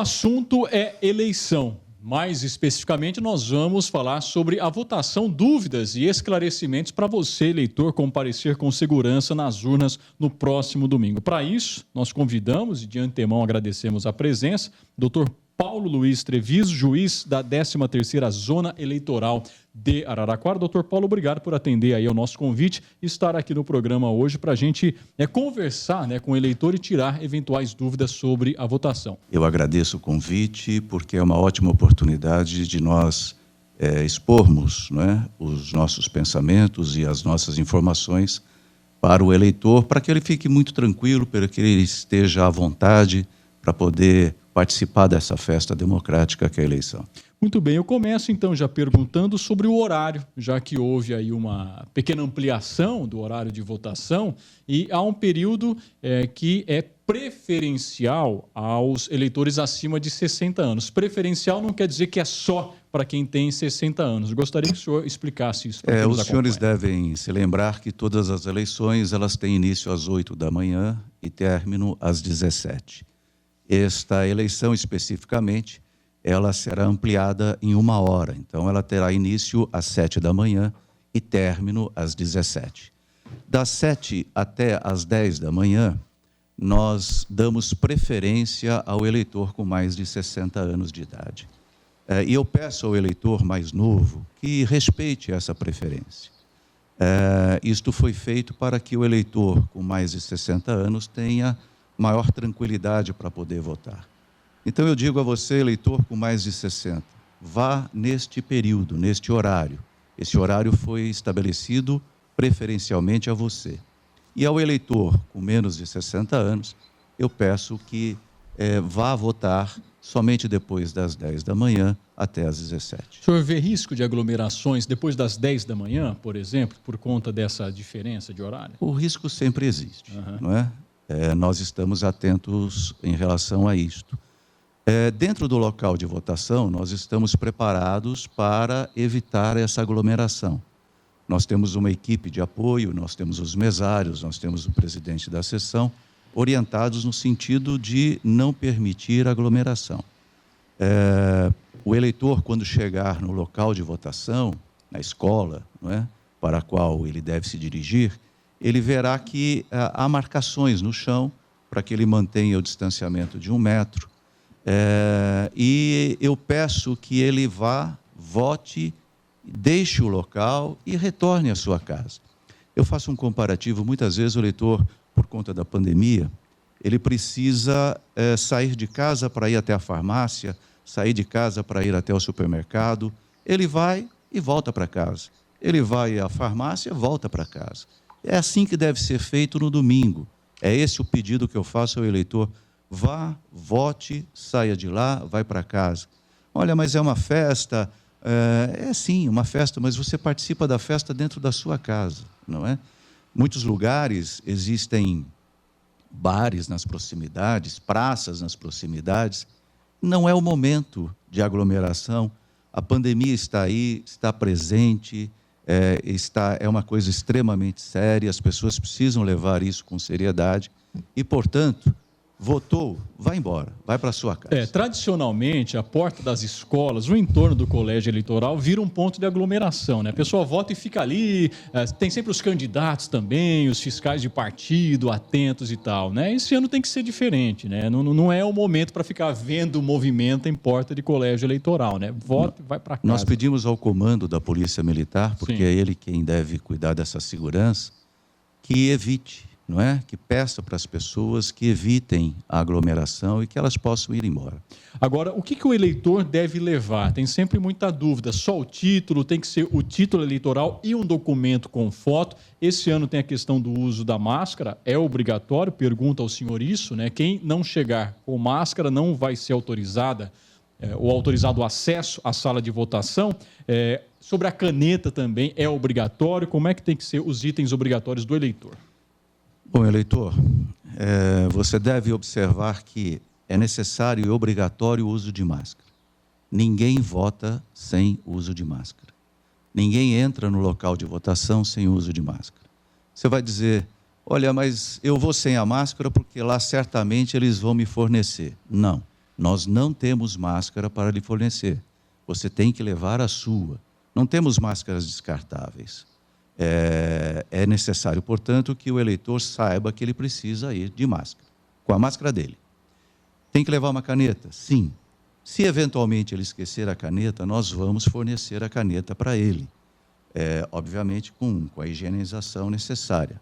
assunto é eleição. Mais especificamente, nós vamos falar sobre a votação, dúvidas e esclarecimentos para você, eleitor, comparecer com segurança nas urnas no próximo domingo. Para isso, nós convidamos e de antemão agradecemos a presença do Dr. Paulo Luiz Treviso, juiz da 13ª Zona Eleitoral de Araraquara. Doutor Paulo, obrigado por atender aí ao nosso convite e estar aqui no programa hoje para a gente conversar com o eleitor e tirar eventuais dúvidas sobre a votação. Eu agradeço o convite porque é uma ótima oportunidade de nós expormos, os nossos pensamentos e as nossas informações para o eleitor, para que ele fique muito tranquilo, para que ele esteja à vontade para poder participar dessa festa democrática que é a eleição. Muito bem, eu começo então já perguntando sobre o horário, já que houve aí uma pequena ampliação do horário de votação e há um período que é preferencial aos eleitores acima de 60 anos. Preferencial não quer dizer que é só para quem tem 60 anos. Gostaria que o senhor explicasse isso. Os senhores devem se lembrar que todas as eleições elas têm início às 8 da manhã e término às 17. Esta eleição especificamente, ela será ampliada em 1 hora. Então, ela terá início às 7 da manhã e término às 17. Das 7 até às 10 da manhã, nós damos preferência ao eleitor com mais de 60 anos de idade. E eu peço ao eleitor mais novo que respeite essa preferência. Isto foi feito para que o eleitor com mais de 60 anos tenha maior tranquilidade para poder votar. Então eu digo a você, eleitor com mais de 60, vá neste período, neste horário. Esse horário foi estabelecido preferencialmente a você. E ao eleitor com menos de 60 anos, eu peço que vá votar somente depois das 10 da manhã até às 17. O senhor vê risco de aglomerações depois das 10 da manhã, por exemplo, por conta dessa diferença de horário? O risco sempre existe, não é? Nós estamos atentos em relação a isto. Dentro do local de votação, nós estamos preparados para evitar essa aglomeração. Nós temos uma equipe de apoio, nós temos os mesários, nós temos o presidente da sessão, orientados no sentido de não permitir aglomeração. O eleitor, quando chegar no local de votação, na escola, não é, para a qual ele deve se dirigir, ele verá que há marcações no chão para que ele mantenha o distanciamento de 1 metro. E eu peço que ele vá, vote, deixe o local e retorne à sua casa. Eu faço um comparativo, muitas vezes o eleitor, por conta da pandemia, ele precisa sair de casa para ir até a farmácia, sair de casa para ir até o supermercado. Ele vai e volta para casa. Ele vai à farmácia, volta para casa. É assim que deve ser feito no domingo. É esse o pedido que eu faço ao eleitor. Vá, vote, saia de lá, vai para casa. Olha, mas é uma festa. Sim, uma festa, mas você participa da festa dentro da sua casa, não é? Muitos lugares existem bares nas proximidades, praças nas proximidades. Não é o momento de aglomeração. A pandemia está aí, está presente. É uma coisa extremamente séria, as pessoas precisam levar isso com seriedade e, portanto, votou, vai embora, vai para a sua casa. Tradicionalmente, a porta das escolas, o entorno do colégio eleitoral, vira um ponto de aglomeração, né? A pessoa vota e fica ali, tem sempre os candidatos também, os fiscais de partido, atentos e tal, né? Esse ano tem que ser diferente, né? Não é o momento para ficar vendo o movimento em porta de colégio eleitoral, né? Vota e vai para casa. Nós pedimos ao comando da Polícia Militar, porque é ele quem deve cuidar dessa segurança, que evite, não é? Que peça para as pessoas que evitem a aglomeração e que elas possam ir embora. Agora, o que o eleitor deve levar? Tem sempre muita dúvida. Só o título, tem que ser o título eleitoral e um documento com foto. Esse ano tem a questão do uso da máscara, é obrigatório, pergunta ao senhor isso, né? Quem não chegar com máscara não vai ser autorizada, ou autorizado o acesso à sala de votação. Sobre a caneta também é obrigatório. Como é que tem que ser os itens obrigatórios do eleitor? Bom, eleitor, você deve observar que é necessário e obrigatório o uso de máscara. Ninguém vota sem uso de máscara. Ninguém entra no local de votação sem uso de máscara. Você vai dizer, olha, mas eu vou sem a máscara porque lá certamente eles vão me fornecer. Não. nós não temos máscara para lhe fornecer. Você tem que levar a sua. Não temos máscaras descartáveis. É necessário, portanto, que o eleitor saiba que ele precisa ir de máscara, com a máscara dele. Tem que levar uma caneta? Sim. Se eventualmente ele esquecer a caneta, nós vamos fornecer a caneta para ele. Obviamente com a higienização necessária.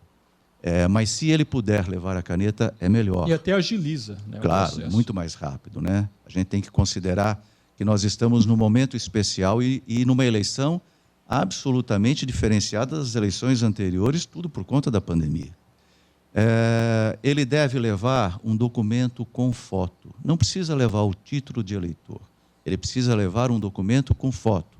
Mas se ele puder levar a caneta, é melhor. E até agiliza, né, claro, o processo. muito mais rápido, né? A gente tem que considerar que nós estamos num momento especial e numa eleição absolutamente diferenciada das eleições anteriores, tudo por conta da pandemia. Ele deve levar um documento com foto. Não precisa levar o título de eleitor. Ele precisa levar um documento com foto.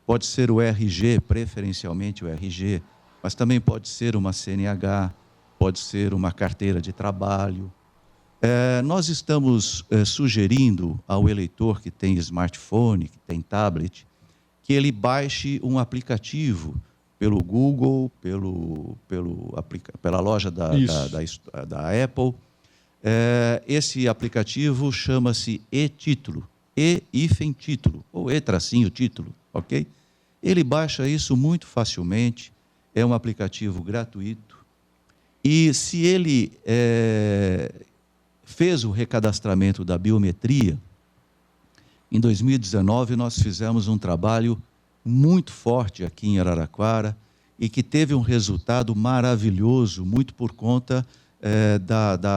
Pode ser o RG, preferencialmente o RG, mas também pode ser uma CNH, pode ser uma carteira de trabalho. Nós estamos sugerindo ao eleitor que tem smartphone, que tem tablet, que ele baixe um aplicativo pelo Google, pela loja da Apple. Esse aplicativo chama-se e-Título, e-título, ou e-título, ok? Ele baixa isso muito facilmente, é um aplicativo gratuito, e se ele fez o recadastramento da biometria, em 2019 nós fizemos um trabalho muito forte aqui em Araraquara e que teve um resultado maravilhoso, muito por conta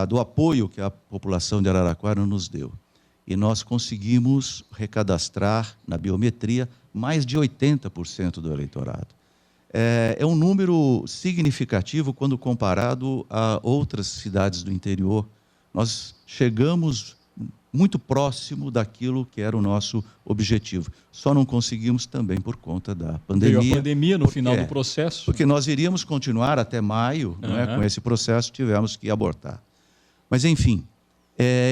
do apoio que a população de Araraquara nos deu. E nós conseguimos recadastrar na biometria mais de 80% do eleitorado. É um número significativo quando comparado a outras cidades do interior. Nós chegamos muito próximo daquilo que era o nosso objetivo. Só não conseguimos também por conta da pandemia. Veio a pandemia no final do processo. Porque nós iríamos continuar até maio, não é? Com esse processo, tivemos que abortar. Mas, enfim,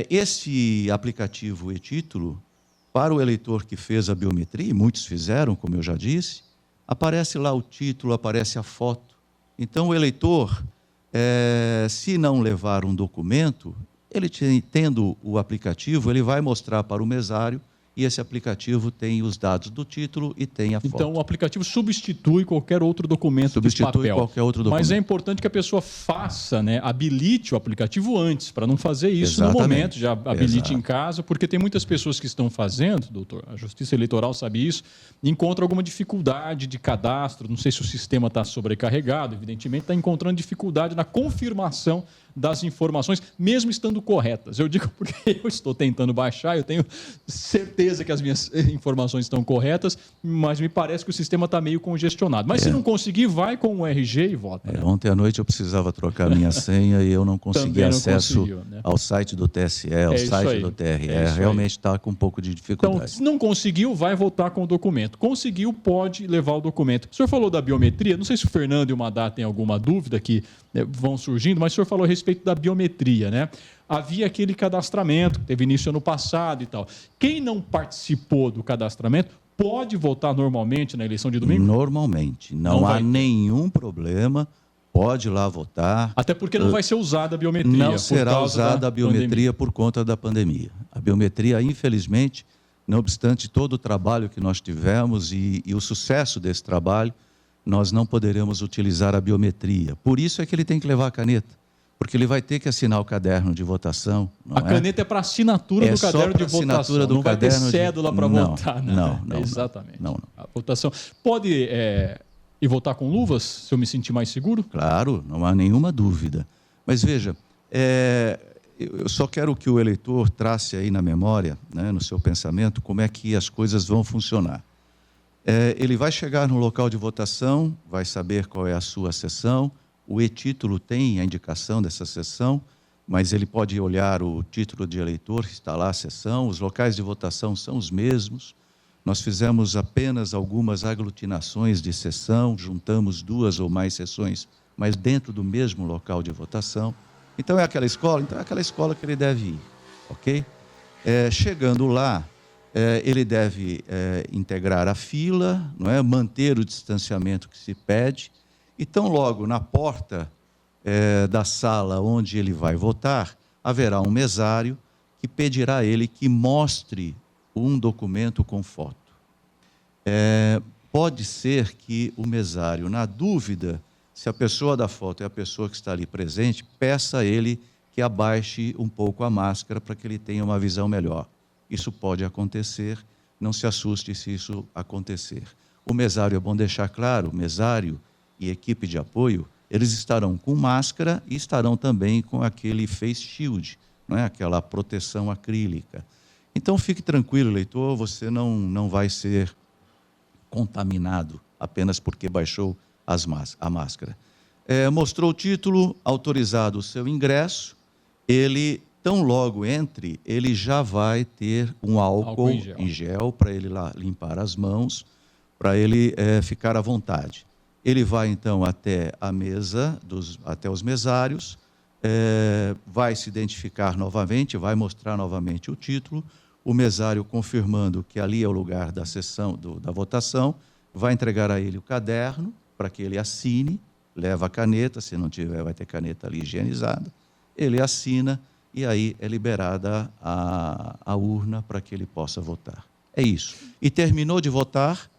esse aplicativo e-Título, para o eleitor que fez a biometria, e muitos fizeram, como eu já disse, aparece lá o título, aparece a foto. Então, o eleitor, se não levar um documento, ele tendo o aplicativo, ele vai mostrar para o mesário e esse aplicativo tem os dados do título e tem a foto. Então, o aplicativo substitui qualquer outro documento de papel. Substitui qualquer outro documento. Mas é importante que a pessoa faça, né, habilite o aplicativo antes, para não fazer isso Exatamente. no momento, já habilite em casa, porque tem muitas pessoas que estão fazendo, doutor, a Justiça Eleitoral sabe isso, e encontra alguma dificuldade de cadastro, não sei se o sistema está sobrecarregado, evidentemente está encontrando dificuldade na confirmação das informações, mesmo estando corretas. Eu digo porque eu estou tentando baixar, eu tenho certeza que as minhas informações estão corretas, mas me parece que o sistema está meio congestionado. Mas se não conseguir, vai com o RG e vota. Né? Ontem à noite eu precisava trocar minha senha e eu não consegui acesso ao site do TSE, ao site do TRE. Realmente está com um pouco de dificuldade. Então, se não conseguiu, vai votar com o documento. Conseguiu, pode levar o documento. O senhor falou da biometria, não sei se o Fernando e o Madá têm alguma dúvida que vão surgindo, mas o senhor falou a respeito da biometria, né? Havia aquele cadastramento que teve início ano passado e tal. Quem não participou do cadastramento pode votar normalmente na eleição de domingo? Normalmente. Não há nenhum problema. Pode ir lá votar. Até porque não vai ser usada a biometria. Não será usada a biometria por conta da pandemia. A biometria, infelizmente, não obstante todo o trabalho que nós tivemos e o sucesso desse trabalho, nós não poderemos utilizar a biometria. Por isso é que ele tem que levar a caneta, porque ele vai ter que assinar o caderno de votação. A caneta é para assinatura do caderno de votação, não vai ter cédula para votar. Não. Exatamente. Não. A votação pode ir votar com luvas, se eu me sentir mais seguro? Claro, não há nenhuma dúvida. Mas veja, eu só quero que o eleitor trace aí na memória, né, no seu pensamento, como é que as coisas vão funcionar. Ele vai chegar no local de votação, vai saber qual é a sua sessão, o e-título tem a indicação dessa sessão, mas ele pode olhar o título de eleitor, está lá a sessão, os locais de votação são os mesmos. Nós fizemos apenas algumas aglutinações de sessão, juntamos 2 ou mais sessões, mas dentro do mesmo local de votação. Então é aquela escola que ele deve ir, ok? Chegando lá, ele deve integrar a fila, não é? Manter o distanciamento que se pede. Então, logo na porta da sala onde ele vai votar, haverá um mesário que pedirá a ele que mostre um documento com foto. Pode ser que o mesário, na dúvida, se a pessoa da foto é a pessoa que está ali presente, peça a ele que abaixe um pouco a máscara para que ele tenha uma visão melhor. Isso pode acontecer, não se assuste se isso acontecer. O mesário, é bom deixar claro, o mesário e equipe de apoio, eles estarão com máscara e estarão também com aquele face shield, não é? Aquela proteção acrílica. Então, fique tranquilo, leitor, você não vai ser contaminado apenas porque baixou a máscara. Mostrou o título, autorizado o seu ingresso, ele, tão logo entre, ele já vai ter um álcool em gel para ele lá limpar as mãos, para ele ficar à vontade. Ele vai, então, até a mesa, até os mesários, vai se identificar novamente, vai mostrar novamente o título, o mesário confirmando que ali é o lugar da sessão, da votação, vai entregar a ele o caderno para que ele assine, leva a caneta, se não tiver vai ter caneta ali higienizada, ele assina e aí é liberada a urna para que ele possa votar. É isso. E terminou de votar,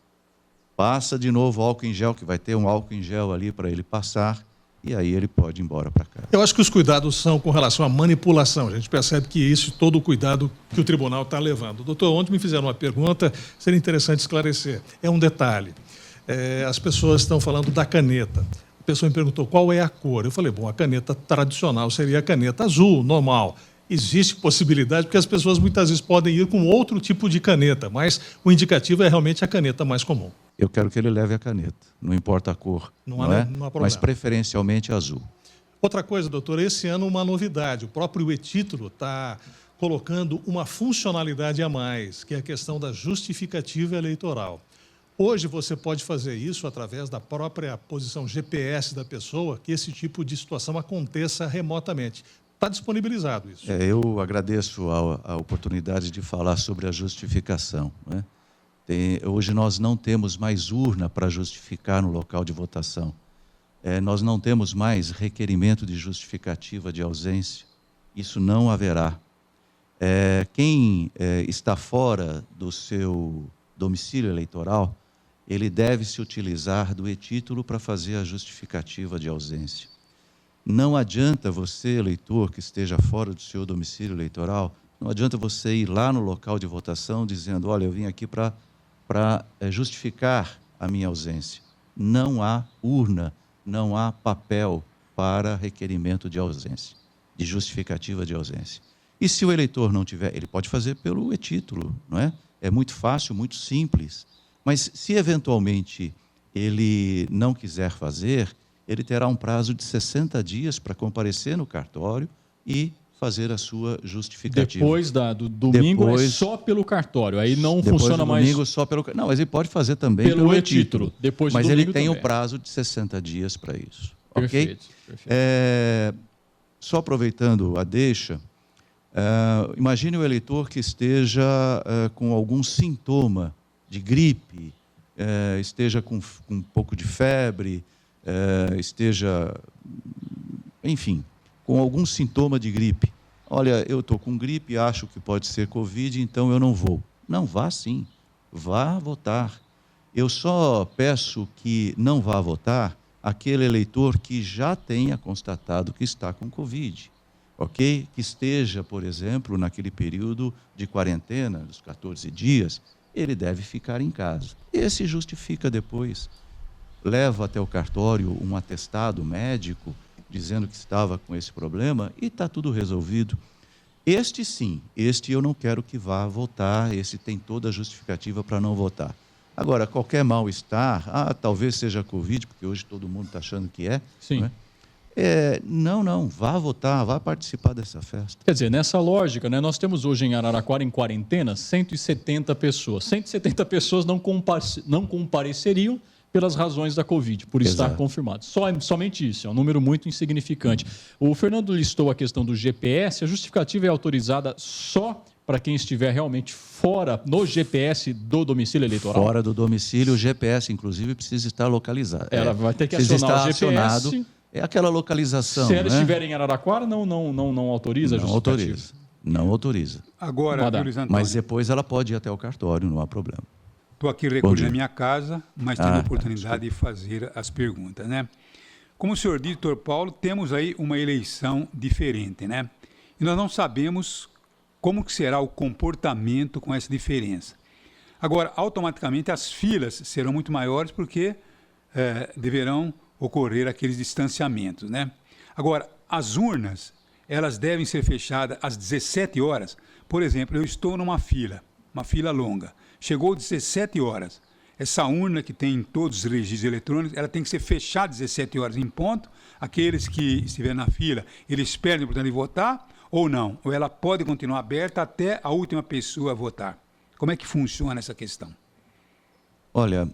passa de novo o álcool em gel, que vai ter um álcool em gel ali para ele passar, e aí ele pode ir embora para casa. Eu acho que os cuidados são com relação à manipulação. A gente percebe que isso, todo o cuidado que o tribunal está levando. Doutor, ontem me fizeram uma pergunta, seria interessante esclarecer. É um detalhe. As pessoas estão falando da caneta. A pessoa me perguntou qual é a cor. Eu falei, bom, a caneta tradicional seria a caneta azul, normal. Existe possibilidade, porque as pessoas muitas vezes podem ir com outro tipo de caneta, mas o indicativo é realmente a caneta mais comum. Eu quero que ele leve a caneta, não importa a cor, não há problema. Mas preferencialmente azul. Outra coisa, doutor, esse ano uma novidade, o próprio e-título está colocando uma funcionalidade a mais, que é a questão da justificativa eleitoral. Hoje você pode fazer isso através da própria posição GPS da pessoa, que esse tipo de situação aconteça remotamente. Está disponibilizado isso. Eu agradeço a oportunidade de falar sobre a justificação, né? Hoje nós não temos mais urna para justificar no local de votação. Nós não temos mais requerimento de justificativa de ausência. Isso não haverá. Quem está fora do seu domicílio eleitoral, ele deve se utilizar do e-título para fazer a justificativa de ausência. Não adianta você, eleitor, que esteja fora do seu domicílio eleitoral, não adianta você ir lá no local de votação dizendo, olha, eu vim aqui para justificar a minha ausência. Não há urna, não há papel para requerimento de ausência, de justificativa de ausência. E se o eleitor não tiver, ele pode fazer pelo e-título, não é? É muito fácil, muito simples. Mas se eventualmente ele não quiser fazer, ele terá um prazo de 60 dias para comparecer no cartório e fazer a sua justificativa. Depois do domingo é só pelo cartório, aí não funciona mais... Depois do domingo só pelo... Não, mas ele pode fazer também pelo e-título. Depois do mas domingo ele tem também. o prazo de 60 dias para isso. Perfeito, ok? Perfeito. Só aproveitando a deixa, imagine o eleitor que esteja com algum sintoma de gripe, esteja com um pouco de febre, esteja, enfim, com algum sintoma de gripe. Olha, eu estou com gripe, acho que pode ser Covid, então eu não vou. Não, vá sim, vá votar. Eu só peço que não vá votar aquele eleitor que já tenha constatado que está com Covid, ok? Que esteja, por exemplo, naquele período de quarentena, dos 14 dias, ele deve ficar em casa. Esse justifica depois. Leva até o cartório um atestado médico dizendo que estava com esse problema e está tudo resolvido. Este sim, este eu não quero que vá votar, esse tem toda a justificativa para não votar. Agora, qualquer mal-estar, talvez seja Covid, porque hoje todo mundo está achando que é. Sim. Não, vá votar, vá participar dessa festa. Quer dizer, nessa lógica, né, nós temos hoje em Araraquara, em quarentena, 170 pessoas. 170 pessoas não compareceriam pelas razões da Covid, por estar confirmado. Somente isso, é um número muito insignificante. O Fernando listou a questão do GPS, a justificativa é autorizada só para quem estiver realmente fora no GPS do domicílio eleitoral? Fora do domicílio, o GPS, inclusive, precisa estar localizado. Ela vai ter que acionar o GPS. Acionado. É aquela localização. Se ela estiver em Araraquara, não autoriza a justificativa? Não autoriza. Não autoriza. Agora, Luiz Antônio, Mas depois ela pode ir até o cartório, não há problema. estou aqui recolhendo a minha casa, mas tive a desculpa. oportunidade de fazer as perguntas, né? Como o senhor disse, doutor Paulo, temos aí uma eleição diferente, né? E nós não sabemos como que será o comportamento com essa diferença. Agora, automaticamente as filas serão muito maiores porque deverão ocorrer aqueles distanciamentos, né? Agora, as urnas, elas devem ser fechadas às 17 horas. Por exemplo, eu estou numa fila, uma fila longa. Chegou 17 horas. Essa urna que tem todos os registros eletrônicos, ela tem que ser fechada às 17 horas em ponto. Aqueles que estiverem na fila, eles perdem a oportunidade de votar ou não? Ou ela pode continuar aberta até a última pessoa votar? Como é que funciona essa questão? Olha,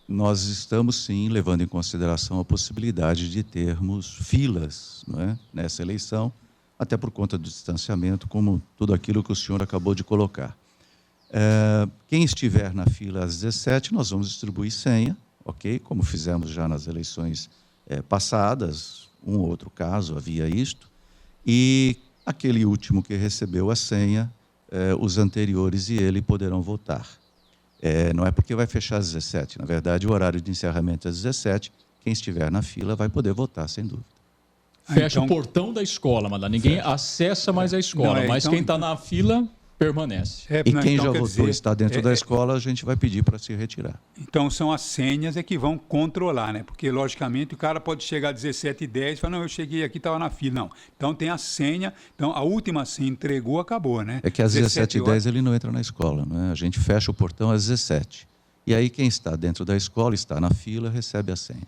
nós estamos sim levando em consideração a possibilidade de termos filas, não é, nessa eleição, até por conta do distanciamento, como tudo aquilo que o senhor acabou de colocar. Quem estiver na fila às 17, nós vamos distribuir senha, ok? Como fizemos já nas eleições passadas, um ou outro caso havia isto, e aquele último que recebeu a senha, os anteriores e ele poderão votar. Não é porque vai fechar às 17, na verdade o horário de encerramento é às 17, quem estiver na fila vai poder votar, sem dúvida. Fecha então, o portão da escola, Madá. Ninguém acessa mais a escola, Não, mas então, quem está na fila permanece. E quem então, já quer votou dizer, e está dentro da escola, a gente vai pedir para se retirar. Então, são as senhas que vão controlar, né? Porque, logicamente, o cara pode chegar às 17h10 e falar, não, eu cheguei aqui, estava na fila. Não. Então, tem a senha. Então, a última senha entregou, acabou, né? É que às 17h10 ele não entra na escola, não é? A gente fecha o portão às 17h. E aí quem está dentro da escola, está na fila, recebe a senha.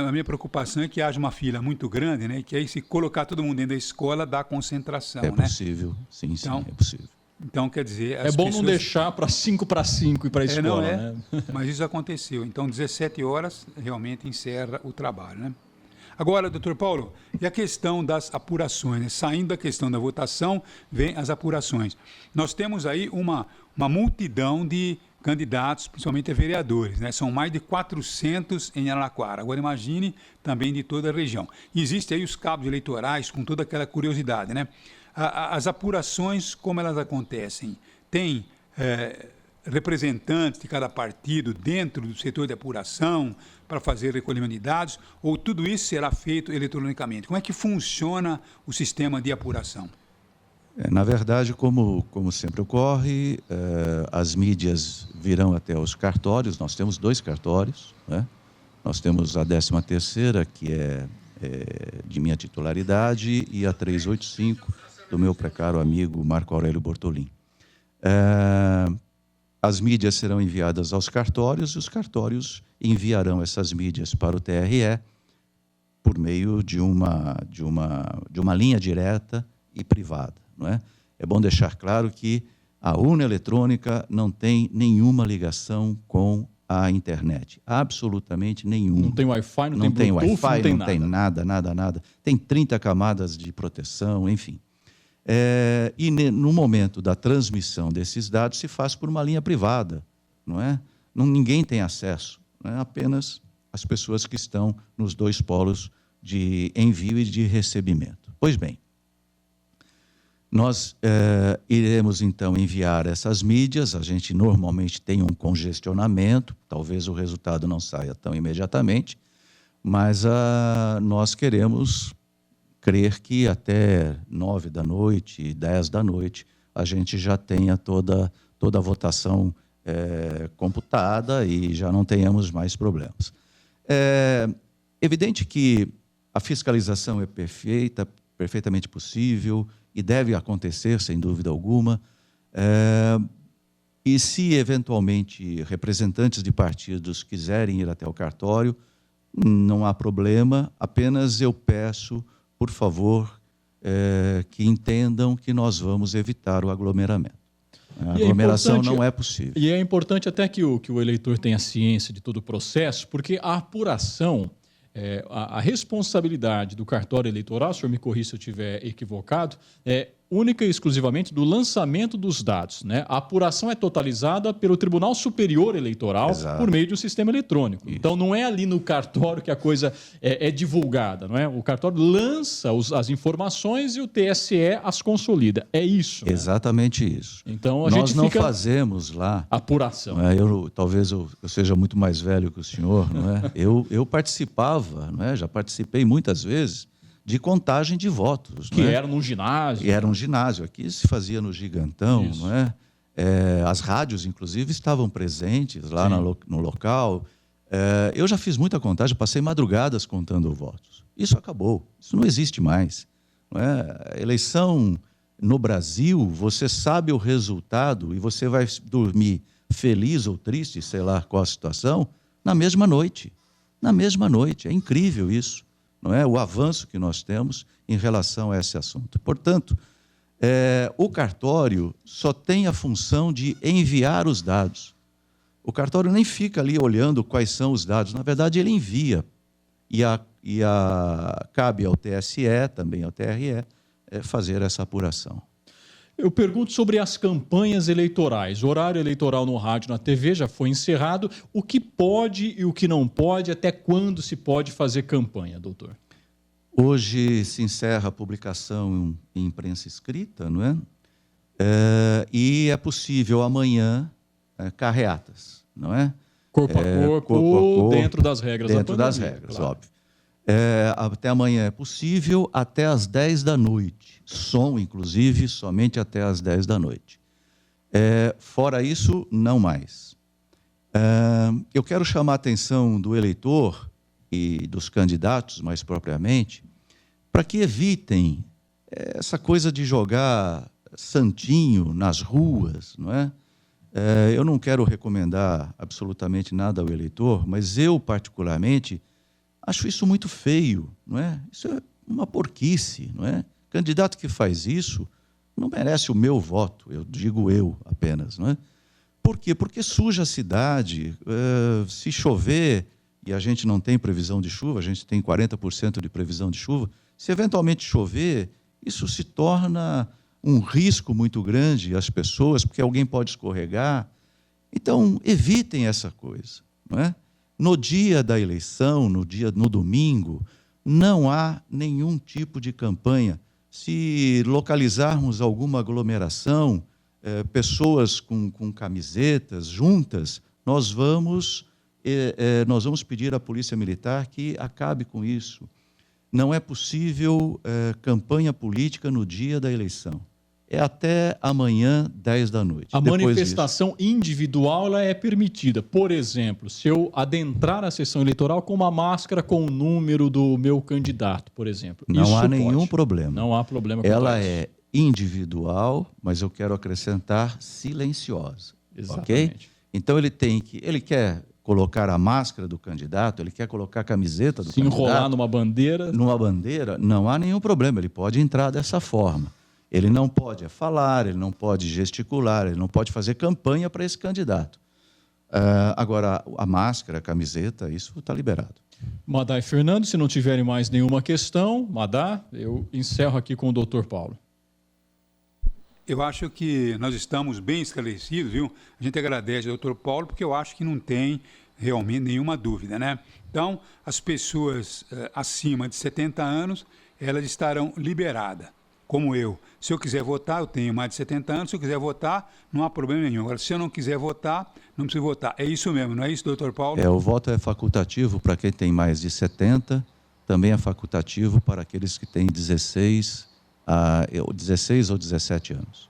A minha preocupação é que haja uma fila muito grande, né? Que aí, se colocar todo mundo dentro da escola, dá concentração, né? Possível, sim, Então, é possível. Então, quer dizer... É bom não deixar para 5 ir para a escola, né? Mas isso aconteceu. Então, 17 horas realmente encerra o trabalho, né? Agora, doutor Paulo, e a questão das apurações, né? Saindo da questão da votação, vem as apurações. Nós temos aí uma multidão de candidatos, principalmente a vereadores, né? São mais de 400 em Araraquara. Agora, imagine também de toda a região. E existem aí os cabos eleitorais com toda aquela curiosidade, né? As apurações, como elas acontecem? Tem representantes de cada partido dentro do setor de apuração para fazer recolhimento de dados, ou tudo isso será feito eletronicamente? Como é que funciona o sistema de apuração? Na verdade, como sempre ocorre, as mídias virão até os cartórios. Nós temos 2 cartórios, né? Nós temos a 13ª, que é de minha titularidade, e a 385, do meu precário amigo Marco Aurélio Bortolin. As mídias serão enviadas aos cartórios e os cartórios enviarão essas mídias para o TRE por meio de uma linha direta e privada, não é? É bom deixar claro que a urna eletrônica não tem nenhuma ligação com a internet, absolutamente nenhuma. Não tem Wi-Fi, não tem Bluetooth, Wi-Fi, não tem nada. Tem 30 camadas de proteção, enfim. E no momento da transmissão desses dados se faz por uma linha privada, não é? Ninguém tem acesso, não é? Apenas as pessoas que estão nos 2 polos de envio e de recebimento. Pois bem, nós iremos então enviar essas mídias. A gente normalmente tem um congestionamento, talvez o resultado não saia tão imediatamente, mas nós queremos crer que até 9 da noite, 10 da noite, a gente já tenha toda a votação computada e já não tenhamos mais problemas. É evidente que a fiscalização é perfeitamente possível e deve acontecer, sem dúvida alguma. E se, eventualmente, representantes de partidos quiserem ir até o cartório, não há problema, apenas eu peço, por favor, que entendam que nós vamos evitar o aglomeramento. A aglomeração não é possível. E é importante até que o eleitor tenha ciência de todo o processo, porque a apuração, a responsabilidade do cartório eleitoral, o senhor me corrija se eu estiver equivocado, única e exclusivamente do lançamento dos dados, né? A apuração é totalizada pelo Tribunal Superior Eleitoral por meio de um sistema eletrônico. Isso. Então, não é ali no cartório que a coisa é divulgada, não é? O cartório lança as informações e o TSE as consolida. É isso. Né? Exatamente isso. Então, nós não fazemos lá apuração. Não é? Talvez eu seja muito mais velho que o senhor, não é? Eu participava, não é? Já participei muitas vezes de contagem de votos. Que era num ginásio. E era um ginásio. Aqui se fazia no Gigantão, isso. Não é? As rádios, inclusive, estavam presentes lá no local. Eu já fiz muita contagem, passei madrugadas contando votos. Isso acabou, isso não existe mais. Não é? A eleição no Brasil, você sabe o resultado e você vai dormir feliz ou triste, sei lá qual a situação, na mesma noite. Na mesma noite. É incrível isso. Não é? O avanço que nós temos em relação a esse assunto. Portanto, o cartório só tem a função de enviar os dados. O cartório nem fica ali olhando quais são os dados. Na verdade, ele envia. Cabe ao TSE, também ao TRE, fazer essa apuração. Eu pergunto sobre as campanhas eleitorais. O horário eleitoral no rádio e na TV já foi encerrado. O que pode e o que não pode, até quando se pode fazer campanha, doutor? Hoje se encerra a publicação em imprensa escrita, não é? E é possível amanhã carreatas, não é? Corpo a corpo, dentro das regras da pandemia. Dentro das regras, claro. Óbvio. Até amanhã é possível, até às 10 da noite. Som, inclusive, somente até às 10 da noite. Fora isso, não mais. Eu quero chamar a atenção do eleitor e dos candidatos, mais propriamente, para que evitem essa coisa de jogar santinho nas ruas, não é? Eu não quero recomendar absolutamente nada ao eleitor, mas eu, particularmente, acho isso muito feio, não é? Isso é uma porquice, não é? Candidato que faz isso não merece o meu voto, eu digo eu apenas, não é? Por quê? Porque suja a cidade, se chover, e a gente não tem previsão de chuva, a gente tem 40% de previsão de chuva, se eventualmente chover, isso se torna um risco muito grande às pessoas, porque alguém pode escorregar. Então, evitem essa coisa, não é? No dia da eleição, no domingo, não há nenhum tipo de campanha. Se localizarmos alguma aglomeração, pessoas com camisetas juntas, nós vamos pedir à Polícia Militar que acabe com isso. Não é possível campanha política no dia da eleição. É até amanhã, 10 da noite. A manifestação individual ela é permitida. Por exemplo, se eu adentrar a sessão eleitoral com uma máscara com o número do meu candidato, por exemplo. Não há nenhum problema. Não há problema. Ela é individual, mas eu quero acrescentar silenciosa. Exatamente. Okay? Então ele quer colocar a máscara do candidato, ele quer colocar a camiseta do candidato. Se enrolar numa bandeira. Numa bandeira, não há nenhum problema. Ele pode entrar dessa forma. Ele não pode falar, ele não pode gesticular, ele não pode fazer campanha para esse candidato. Agora, a máscara, a camiseta, isso está liberado. Madá e Fernando, se não tiverem mais nenhuma questão, Madá, eu encerro aqui com o doutor Paulo. Eu acho que nós estamos bem esclarecidos, viu? A gente agradece ao doutor Paulo, porque eu acho que não tem realmente nenhuma dúvida, né? Então, as pessoas acima de 70 anos, elas estarão liberadas. Como eu. Se eu quiser votar, eu tenho mais de 70 anos, se eu quiser votar, não há problema nenhum. Agora, se eu não quiser votar, não preciso votar. É isso mesmo, não é isso, doutor Paulo? O voto é facultativo para quem tem mais de 70, também é facultativo para aqueles que têm 16 ou 17 anos.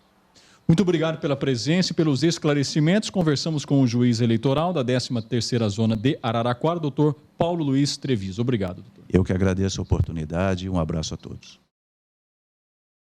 Muito obrigado pela presença e pelos esclarecimentos. Conversamos com o juiz eleitoral da 13ª Zona de Araraquara, doutor Paulo Luiz Treviso. Obrigado, doutor. Eu que agradeço a oportunidade e um abraço a todos.